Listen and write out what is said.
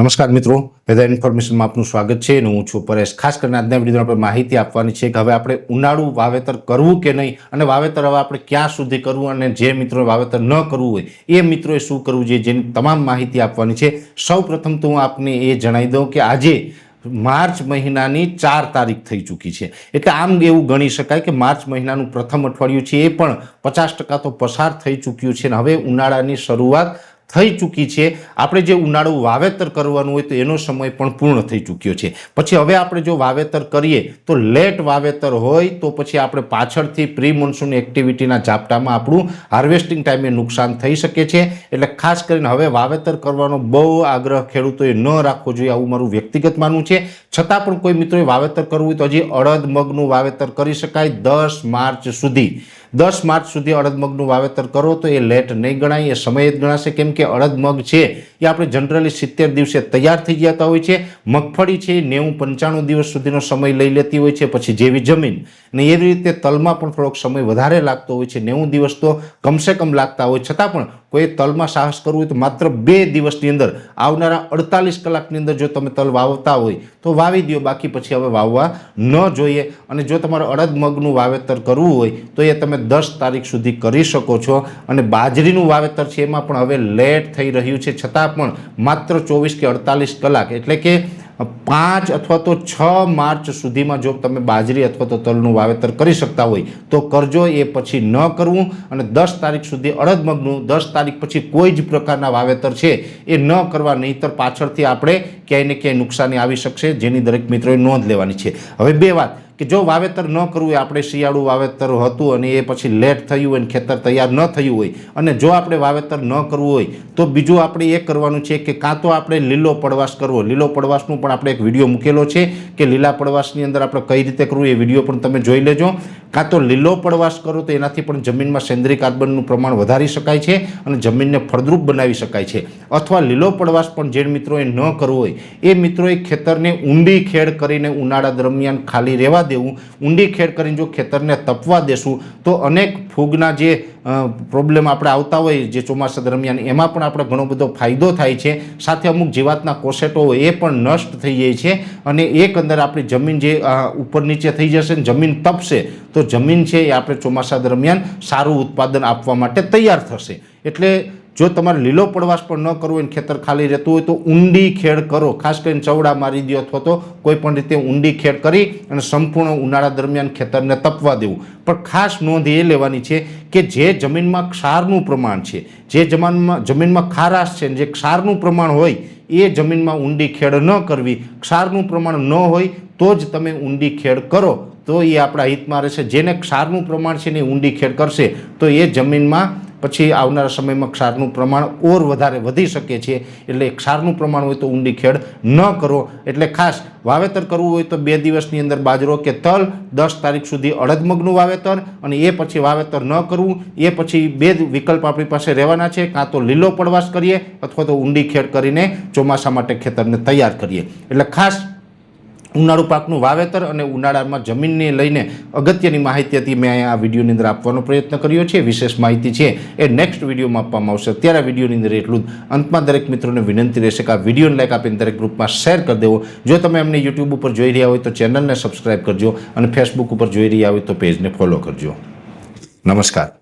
નમસ્કાર મિત્રો, વેધર ઇન્ફોર્મેશનમાં આપનું સ્વાગત છે. હું છું પરેશ. ખાસ કરીને આજના વિડીયોમાં આપણે માહિતી આપવાની છે કે હવે આપણે ઉનાળુ વાવેતર કરવું કે નહીં, અને વાવેતર હવે આપણે ક્યાં સુધી કરવું, અને જે મિત્રોએ વાવેતર ન કરવું હોય એ મિત્રોએ શું કરવું જોઈએ, જેની તમામ માહિતી આપવાની છે. સૌ પ્રથમ તો હું આપને એ જણાવી દઉં કે આજે માર્ચ મહિનાની 4 તારીખ થઈ ચૂકી છે. એટલે આમ એવું ગણી શકાય કે માર્ચ મહિનાનું પ્રથમ અઠવાડિયું છે એ પણ 50% તો પસાર થઈ ચૂક્યું છે, અને હવે ઉનાળાની શરૂઆત થઈ ચૂકી છે. આપણે જે ઉનાળુ વાવેતર કરવાનું હોય તો એનો સમય પણ પૂર્ણ થઈ ચૂક્યો છે. પછી હવે આપણે જો વાવેતર કરીએ તો લેટ વાવેતર હોય તો પછી આપણે પાછળથી પ્રી મોન્સૂન એક્ટિવિટીના ઝાપટામાં આપણું હાર્વેસ્ટિંગ ટાઈમે નુકસાન થઈ શકે છે. એટલે ખાસ કરીને હવે વાવેતર કરવાનો બહુ આગ્રહ ખેડૂતોએ ન રાખવો જોઈએ, આવું મારું વ્યક્તિગત માનવું છે. છતાં પણ કોઈ મિત્રોએ વાવેતર કરવું હોય તો હજી અડદ મગનું વાવેતર કરી શકાય 10 માર્ચ સુધી. 10 માર્ચ સુધી અડદ મગનું વાવેતર કરો તો એ લેટ નહીં ગણાય, એ સમય જ ગણાશે. કેમ કે અડદ મગ છે એ આપણે જનરલી 70 દિવસે તૈયાર થઈ જતા હોય છે. મગફળી છે એ 90-95 દિવસ સુધીનો સમય લઈ લેતી હોય છે. પછી જેવી જમીન ને એવી રીતે તલમાં પણ થોડોક સમય વધારે લાગતો હોય છે, 90 દિવસ તો કમસે કમ લાગતા હોય. છતાં પણ કોઈ તલમાં સાહસ કરવું હોય તો માત્ર 2 દિવસની અંદર, આવનારા 48 કલાકની અંદર જો તમે તલ વાવતા હોય તો વાવી દો, બાકી પછી હવે વાવવા ન જોઈએ. અને જો તમારે અડદ મગનું વાવેતર કરવું હોય તો એ તમે 10 તારીખ સુધી કરી શકો છો. અને બાજરીનું વાવેતર છે એમાં પણ હવે લેટ થઈ રહ્યું છે, છતાં પણ માત્ર 24 કે 48 કલાક એટલે કે 5 અથવા તો 6 માર્ચ સુધીમાં જો તમે બાજરી અથવા તો તલનું વાવેતર કરી શકતા હોય તો કરજો, એ પછી ન કરવું. અને 10 તારીખ સુધી અડદ મગનું, 10 તારીખ પછી કોઈ જ પ્રકારના વાવેતર છે એ ન કરવા, નહીંતર પાછળથી આપણે ક્યાંય ને ક્યાંય નુકસાની આવી શકશે, જેની દરેક મિત્રોએ નોંધ લેવાની છે. હવે બે વાત કે જો વાવેતર ન કરવું હોય, આપણે શિયાળુ વાવેતર હતું અને એ પછી લેટ થયું હોય, ખેતર તૈયાર ન થયું હોય, અને જો આપણે વાવેતર ન કરવું હોય તો બીજું આપણે એ કરવાનું છે કે કાં તો આપણે લીલો પડવાશ કરવો. લીલો પડવાશનું પણ આપણે એક વિડીયો મૂકેલો છે કે લીલા પડવાશની અંદર આપણે કઈ રીતે કરવું, એ વિડીયો પણ તમે જોઈ લેજો. કાં તો લીલો પડવાશ કરો તો એનાથી પણ જમીનમાં સેન્દ્રિય કાર્બનનું પ્રમાણ વધારી શકાય છે અને જમીનને ફળદ્રુપ બનાવી શકાય છે. અથવા લીલો પડવાશ પણ જે મિત્રોએ ન કરવો હોય એ મિત્રોએ ખેતરને ઊંડી ખેડ કરીને ઉનાળા દરમિયાન ખાલી રહેવા દેવું. ઊંડી ખેડ કરીને જો ખેતરને તપવા દેશું તો અનેક ફૂગના જે પ્રોબ્લેમ આપણે આવતા હોય જે ચોમાસા દરમિયાન, એમાં પણ આપણે ઘણો બધો ફાયદો થાય છે. સાથે અમુક જીવાતના કોસેટો હોય એ પણ નષ્ટ થઈ જાય છે, અને એકંદર આપણી જમીન જે ઉપર નીચે થઈ જશે ને જમીન તપશે તો જમીન છે એ આપણે ચોમાસા દરમિયાન સારું ઉત્પાદન આપવા માટે તૈયાર થશે. એટલે જો તમારે લીલો પડવાશ પણ ન કરવો હોય, ખેતર ખાલી રહેતું હોય તો ઊંડી ખેડ કરો. ખાસ કરીને ચવડા મારી દો અથવા તો કોઈ પણ રીતે ઊંડી ખેડ કરી અને સંપૂર્ણ ઉનાળા દરમિયાન ખેતરને તપવા દેવું. પણ ખાસ નોંધ એ લેવાની છે કે જે જમીનમાં ક્ષારનું પ્રમાણ છે, જે જમીનમાં ખારાશ છે, જે ક્ષારનું પ્રમાણ હોય એ જમીનમાં ઊંડી ખેડ ન કરવી. ક્ષારનું પ્રમાણ ન હોય તો જ તમે ઊંડી ખેડ કરો તો એ આપણા હિતમાં રહેશે. જેને ક્ષારનું પ્રમાણ છે ને ઊંડી ખેડ કરશે તો એ જમીનમાં પછી આવનારા સમયમાં ક્ષારનું પ્રમાણ ઓર વધારે વધી શકે છે. એટલે ક્ષારનું પ્રમાણ હોય તો ઊંડી ખેડ ન કરો. એટલે ખાસ વાવેતર કરવું હોય તો 2 દિવસની અંદર બાજરો કે તલ, 10 તારીખ સુધી અડદ મગનું વાવેતર, અને એ પછી વાવેતર ન કરવું. એ પછી 2 વિકલ્પ આપણી પાસે રહેવાના છે, કાં તો લીલો પડવાશ કરીએ અથવા તો ઊંડી ખેડ કરીને ચોમાસા માટે ખેતરને તૈયાર કરીએ. એટલે ખાસ ઉનાળુ પાકનું વાવેતર અને ઉનાળામાં જમીનને લઈને અગત્યની માહિતી હતી મેં અહીંયા આ વિડીયોની અંદર આપવાનો પ્રયત્ન કર્યો છે. વિશેષ માહિતી છે એ નેક્સ્ટ વિડીયોમાં આપવામાં આવશે. અત્યારે આ વિડીયોની અંદર એટલું જ. અંતમાં દરેક મિત્રોને વિનંતી રહેશે કે આ વિડીયોને લાઈક આપીને દરેક ગ્રુપમાં શેર કરી દેવો. જો તમે અમને યુટ્યુબ ઉપર જોઈ રહ્યા હોય તો ચેનલને સબસ્ક્રાઈબ કરજો, અને ફેસબુક ઉપર જોઈ રહ્યા હોય તો પેજને ફોલો કરજો. નમસ્કાર.